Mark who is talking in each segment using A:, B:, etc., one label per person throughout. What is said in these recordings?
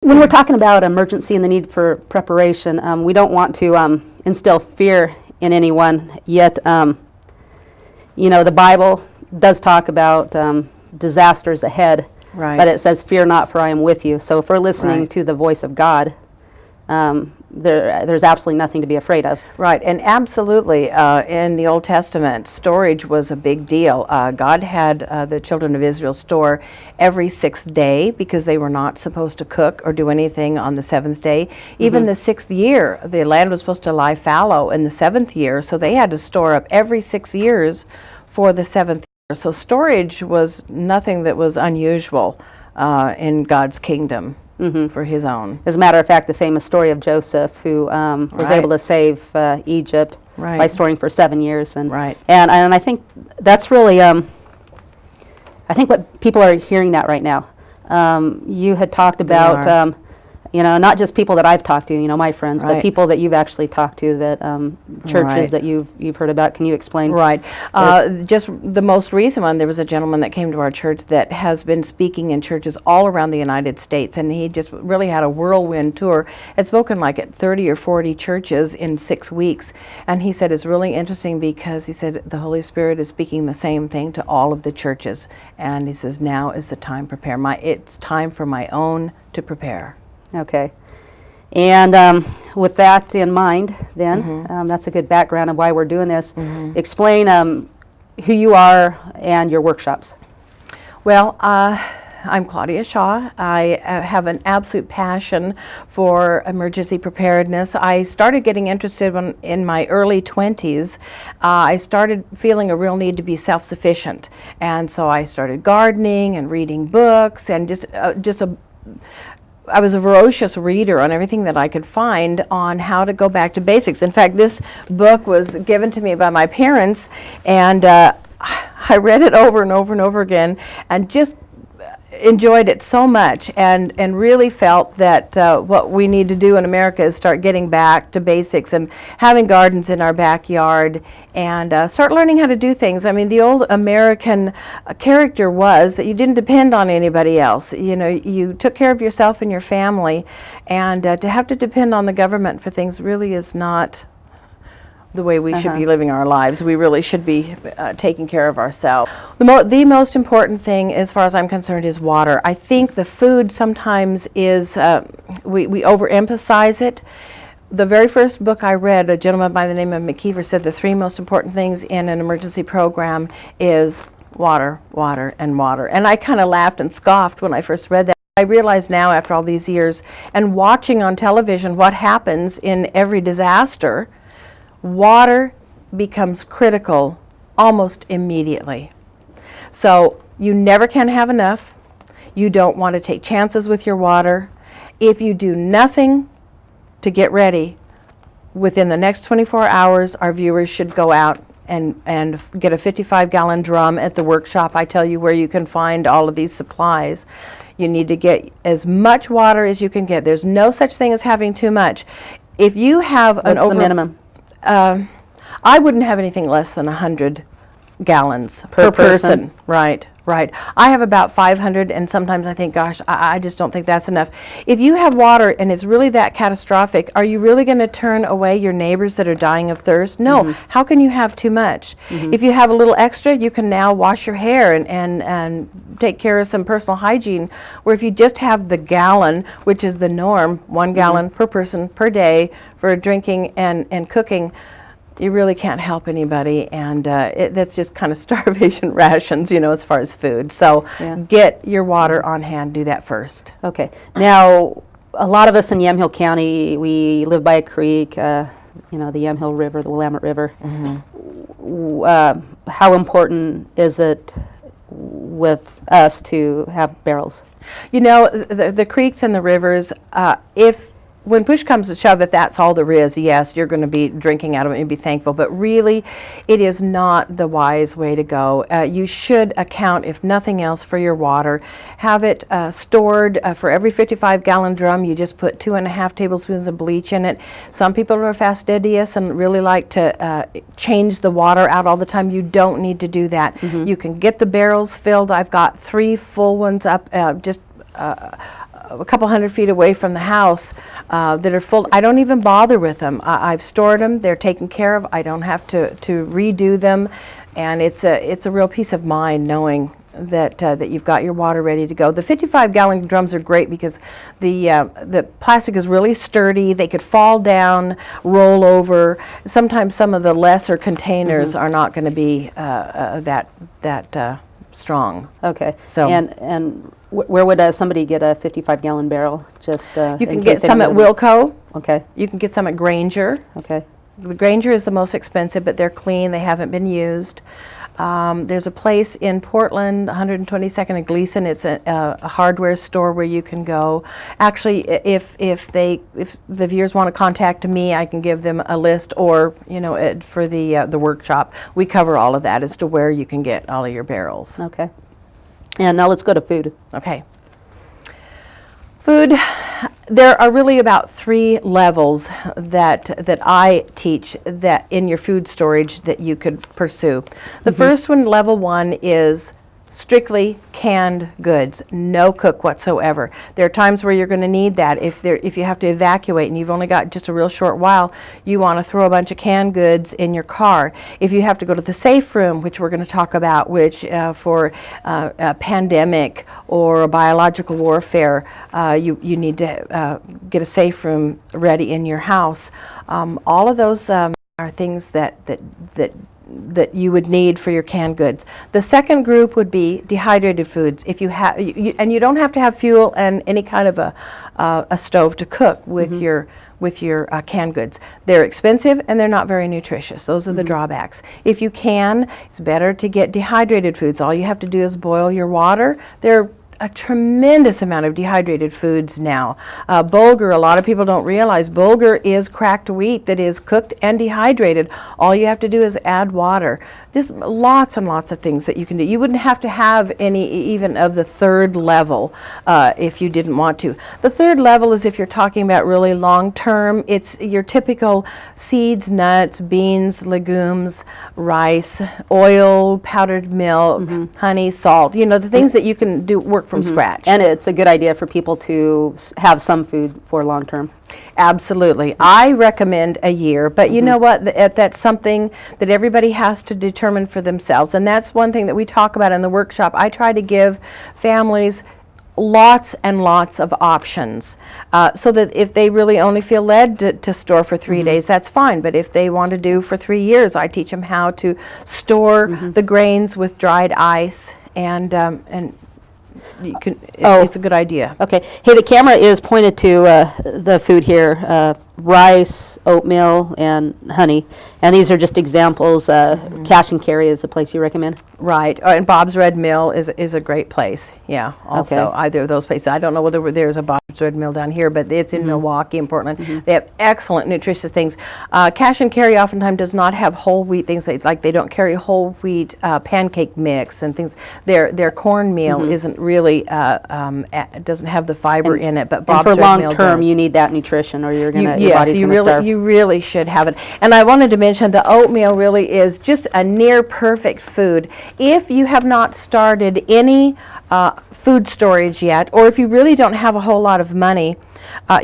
A: When we're talking about emergency and the need for preparation, we don't want to instill fear in anyone, yet the Bible does talk about disasters ahead,
B: Right.
A: but it says, "Fear not, for I am with you." So if we're listening
B: Right.
A: to the voice of God, there's absolutely nothing to be afraid of.
B: Right, and absolutely, in the Old Testament, storage was a big deal. God had the children of Israel store every sixth day because they were not supposed to cook or do anything on the seventh day. Even the sixth year, the land was supposed to lie fallow in the seventh year, so they had to store up every 6 years for the seventh year. So storage was nothing that was unusual in God's kingdom. For his own.
A: As a matter of fact, the famous story of Joseph, who was
B: Right.
A: able to save Egypt
B: Right.
A: by storing for 7 years, and
B: Right.
A: and I think that's really I think what people are hearing that right now. You had talked about
B: are.
A: Not just people that I've talked to, my friends, but
B: Right.
A: people that you've actually talked to, that churches
B: Right.
A: that you've heard about. Can you explain?
B: Right. Just the most recent one, there was a gentleman that came to our church that has been speaking in churches all around the United States, and he just really had a whirlwind tour. Had spoken like at 30 or 40 churches in 6 weeks, and he said it's really interesting because he said the Holy Spirit is speaking the same thing to all of the churches, and he says now is the time to prepare. It's time for my own to prepare.
A: Okay. And with that in mind, then, that's a good background of why we're doing this. Explain who you are and your workshops.
B: Well, I'm Claudia Shaw. I have an absolute passion for emergency preparedness. I started getting interested in my early 20s. I started feeling a real need to be self-sufficient. And so I started gardening and reading books and I was a voracious reader on everything that I could find on how to go back to basics. In fact, this book was given to me by my parents, and I read it over and over and over again and just enjoyed it so much, and really felt that what we need to do in America is start getting back to basics and having gardens in our backyard and start learning how to do things. I mean, the old American character was that you didn't depend on anybody else. You took care of yourself and your family, and to have to depend on the government for things really is not the way we should be living our lives. We really should be taking care of ourselves. The most important thing, as far as I'm concerned, is water. I think the food sometimes is, we overemphasize it. The very first book I read, a gentleman by the name of McKeever said the 3 most important things in an emergency program is water, water, and water. And I kind of laughed and scoffed when I first read that. I realize now, after all these years, and watching on television what happens in every disaster, water becomes critical almost immediately. So you never can have enough. You don't want to take chances with your water. If you do nothing to get ready, within the next 24 hours, our viewers should go out and get a 55-gallon drum at the workshop. I tell you where you can find all of these supplies. You need to get as much water as you can get. There's no such thing as having too much. If you have
A: What's the minimum?
B: I wouldn't have anything less than 100 gallons per person. Right. I have about 500, and sometimes I think, gosh, I just don't think that's enough. If you have water and it's really that catastrophic, are you really going to turn away your neighbors that are dying of thirst? No. How can you have too much? If you have a little extra, you can now wash your hair and take care of some personal hygiene, where if you just have the gallon, which is the norm, 1 gallon per person per day for drinking and cooking, you really can't help anybody, and that's just kind of starvation rations, as far as food. So get your water on hand. Do that first.
A: Okay. Now, a lot of us in Yamhill County, we live by a creek, the Yamhill River, the Willamette River. How important is it with us to have barrels?
B: The creeks and the rivers, when push comes to shove, if that's all there is, yes, you're going to be drinking out of it and be thankful. But really, it is not the wise way to go. You should account, if nothing else, for your water. Have it stored. For every 55-gallon drum, you just put 2.5 tablespoons of bleach in it. Some people are fastidious and really like to change the water out all the time. You don't need to do that. You can get the barrels filled. I've got 3 full ones up, a couple 100 feet away from the house that are full. I don't even bother with them. I've stored them. They're taken care of. I don't have to redo them, and it's a real peace of mind knowing that you've got your water ready to go. The 55-gallon drums are great because the plastic is really sturdy. They could fall down, roll over. Sometimes some of the lesser containers are not going to be that strong.
A: Okay.
B: So
A: and where would somebody get a 55-gallon barrel? Just
B: you can get some at Wilco.
A: Okay.
B: You can get some at Granger.
A: Okay.
B: The Granger is the most expensive, but they're clean. They haven't been used. There's a place in Portland, 122nd and Gleason. It's a hardware store where you can go. Actually, if the viewers want to contact me, I can give them a list, or for the workshop, we cover all of that as to where you can get all of your barrels.
A: Okay. And now let's go to food.
B: Okay. Food. There are really about 3 levels that I teach that in your food storage that you could pursue. The first one, level 1, is strictly canned goods, no cook whatsoever. There are times where you're going to need that. If you have to evacuate and you've only got just a real short while, you want to throw a bunch of canned goods in your car. If you have to go to the safe room, which we're going to talk about, which for a pandemic or a biological warfare, you need to get a safe room ready in your house. All of those are things that you would need for your canned goods. The second group would be dehydrated foods. If you have, and you don't have to have fuel and any kind of a stove to cook with your canned goods. They're expensive and they're not very nutritious. Those are the drawbacks. If you can, it's better to get dehydrated foods. All you have to do is boil your water. They're a tremendous amount of dehydrated foods now. Bulgur, a lot of people don't realize, bulgur is cracked wheat that is cooked and dehydrated. All you have to do is add water. There's lots and lots of things that you can do. You wouldn't have to have any even of the third level if you didn't want to. The third level is if you're talking about really long term. It's your typical seeds, nuts, beans, legumes, rice, oil, powdered milk, honey, salt, the things that you can do work from scratch.
A: And it's a good idea for people to have some food for long term.
B: Absolutely. I recommend a year, but you know what? That's something that everybody has to determine for themselves. And that's one thing that we talk about in the workshop. I try to give families lots and lots of options so that if they really only feel led to store for 3 days, that's fine. But if they want to do for 3 years, I teach them how to store the grains with dried ice, and you can. It's a good idea.
A: Okay. Hey, the camera is pointed to the food here, rice, oatmeal, and honey. And these are just examples. Cash and Carry is a place you recommend?
B: Right. And Bob's Red Mill is a great place. Yeah. Also, either of those places. I don't know whether there's a Bob's Red Mill down here, but it's in Milwaukee and Portland. They have excellent nutritious things. Cash and Carry oftentimes does not have whole wheat things. They don't carry whole wheat pancake mix and things. Their cornmeal isn't really doesn't have the fiber in it. But Bob's
A: and for
B: Red Mill
A: long term,
B: does.
A: You need that nutrition, or you're gonna your
B: Yes,
A: body's gonna starve.
B: You really should have it. And I wanted to mention the oatmeal really is just a near perfect food. If you have not started any food storage yet, or if you really don't have a whole lot of money,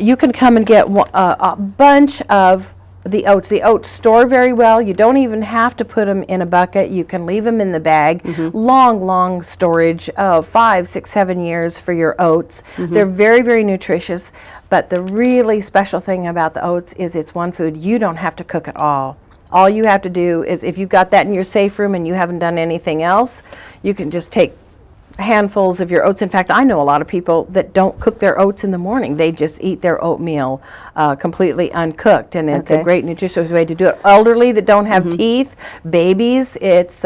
B: you can come and get a bunch of the oats. The oats store very well. You don't even have to put them in a bucket. You can leave them in the bag. Long storage of 5, 6, 7 years for your oats. They're very, very nutritious. But the really special thing about the oats is it's one food you don't have to cook at all. All you have to do is, if you've got that in your safe room and you haven't done anything else, you can just take handfuls of your oats. In fact, I know a lot of people that don't cook their oats in the morning. They just eat their oatmeal completely uncooked, and it's a great nutritious way to do it. Elderly that don't have teeth, babies, it's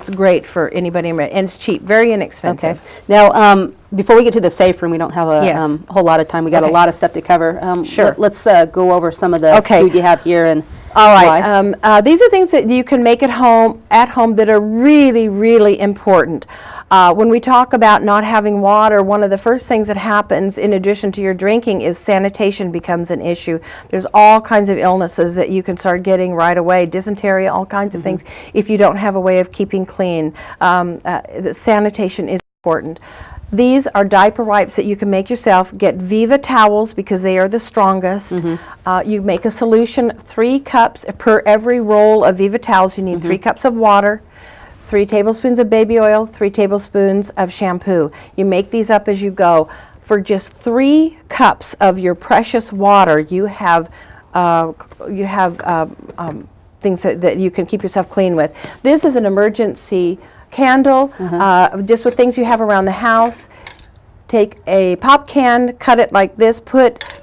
B: great for anybody, and it's cheap, very inexpensive.
A: Okay. Now, before we get to the safe room, we don't have a whole lot of time. We got a lot of stuff to cover.
B: Sure.
A: Let's go over some of the food you have here and
B: all right. These are things that you can make at home that are really, really important. When we talk about not having water, one of the first things that happens in addition to your drinking is sanitation becomes an issue. There's all kinds of illnesses that you can start getting right away, dysentery, all kinds of things, if you don't have a way of keeping clean. The sanitation is important. These are diaper wipes that you can make yourself. Get Viva towels because they are the strongest. You make a solution, 3 cups per every roll of Viva towels. You need 3 cups of water, 3 tablespoons of baby oil, 3 tablespoons of shampoo. You make these up as you go. For just 3 cups of your precious water, you have things that you can keep yourself clean with. This is an emergency candle, just with things you have around the house. Take a pop can, cut it like this,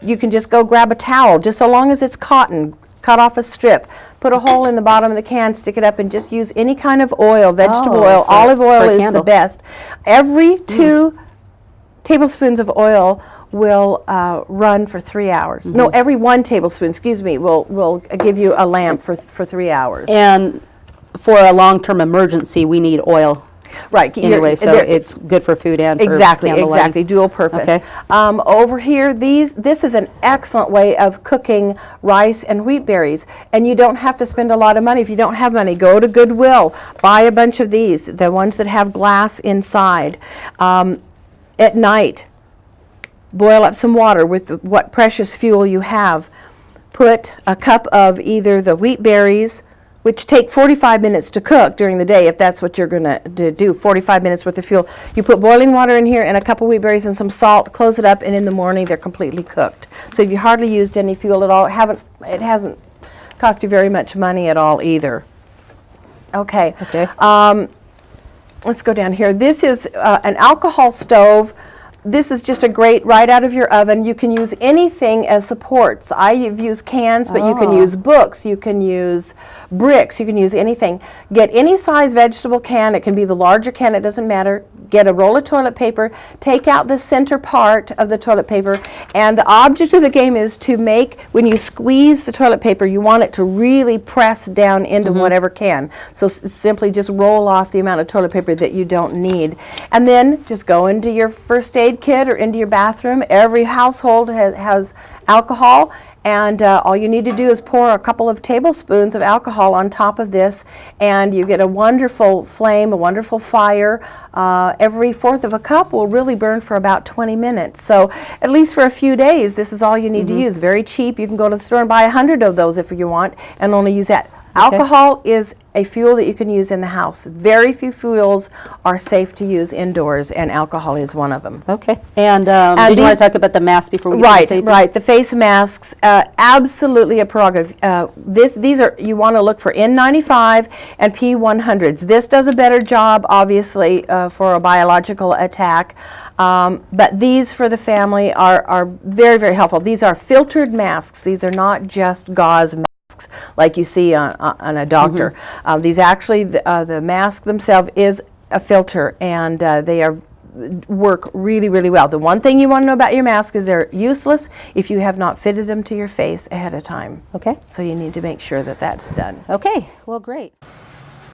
B: you can just go grab a towel, just so long as it's cotton, cut off a strip, put a hole in the bottom of the can, stick it up, and just use any kind of oil, vegetable oil, olive oil is the best. Every 2 tablespoons of oil will run for 3 hours. No, every 1 tablespoon, excuse me, will give you a lamp for 3 hours.
A: And for a long-term emergency, we need oil.
B: Right.
A: Anyway, so it's good for food and for candle lighting.
B: Dual purpose.
A: Okay.
B: Over here, this is an excellent way of cooking rice and wheat berries, and you don't have to spend a lot of money. If you don't have money, go to Goodwill, buy a bunch of these, the ones that have glass inside. At night, boil up some water with what precious fuel you have. Put a cup of either the wheat berries, which take 45 minutes to cook during the day, if that's what you're going to do, 45 minutes worth of fuel. You put boiling water in here and a cup of wheat berries and some salt, close it up, and in the morning they're completely cooked. So if you hardly used any fuel at all, it hasn't cost you very much money at all either. Okay. Let's go down here. This is an alcohol stove. This is just a great right out of your oven. You can use anything as supports. I've used cans, but you can use books, you can use bricks, you can use anything. Get any size vegetable can. It can be the larger can, it doesn't matter. Get a roll of toilet paper, take out the center part of the toilet paper, and the object of the game is to make, when you squeeze the toilet paper, you want it to really press down into whatever can. So simply just roll off the amount of toilet paper that you don't need. And then just go into your first aid kit or into your bathroom. Every household has alcohol, and all you need to do is pour a couple of tablespoons of alcohol on top of this, and you get a wonderful flame, a wonderful fire. Every 1/4 of a cup will really burn for about 20 minutes. So at least for a few days, this is all you need to use. Very cheap. You can go to the store and buy 100 of those if you want, and only use that. Alcohol is a fuel that you can use in the house. Very few fuels are safe to use indoors, and alcohol is one of them.
A: Okay. And did you want to talk about the masks before we get to the safety?
B: Right. The face masks, absolutely a prerogative. These are, you want to look for N95 and P100s. This does a better job, obviously, for a biological attack. But these for the family are very, very helpful. These are filtered masks. These are not just gauze masks like you see on a doctor. These actually, the mask themselves is a filter, and they work really, really well. The one thing you want to know about your mask is they're useless if you have not fitted them to your face ahead of time.
A: Okay.
B: So you need to make sure that that's done.
A: Okay. Well, great.